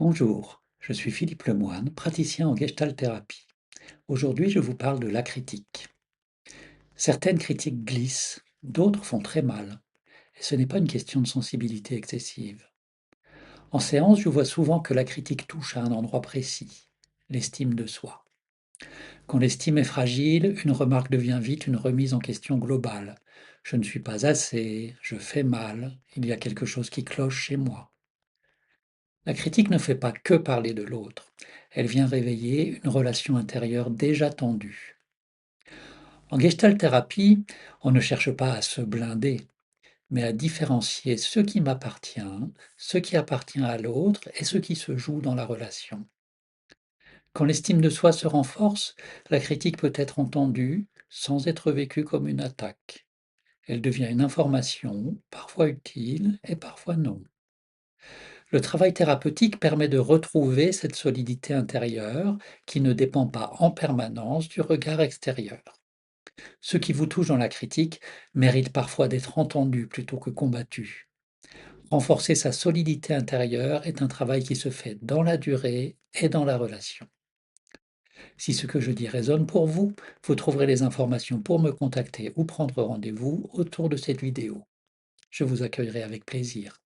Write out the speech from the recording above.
Bonjour, je suis Philippe Lemoine, praticien en Gestalt thérapie. Aujourd'hui, je vous parle de la critique. Certaines critiques glissent, d'autres font très mal, et ce n'est pas une question de sensibilité excessive. En séance, je vois souvent que la critique touche à un endroit précis, l'estime de soi. Quand l'estime est fragile, une remarque devient vite une remise en question globale. Je ne suis pas assez, je fais mal, il y a quelque chose qui cloche chez moi. La critique ne fait pas que parler de l'autre, elle vient réveiller une relation intérieure déjà tendue. En gestalt thérapie, on ne cherche pas à se blinder, mais à différencier ce qui m'appartient, ce qui appartient à l'autre et ce qui se joue dans la relation. Quand l'estime de soi se renforce, la critique peut être entendue sans être vécue comme une attaque. Elle devient une information, parfois utile et parfois non. Le travail thérapeutique permet de retrouver cette solidité intérieure qui ne dépend pas en permanence du regard extérieur. Ce qui vous touche dans la critique mérite parfois d'être entendu plutôt que combattu. Renforcer sa solidité intérieure est un travail qui se fait dans la durée et dans la relation. Si ce que je dis résonne pour vous, vous trouverez les informations pour me contacter ou prendre rendez-vous autour de cette vidéo. Je vous accueillerai avec plaisir.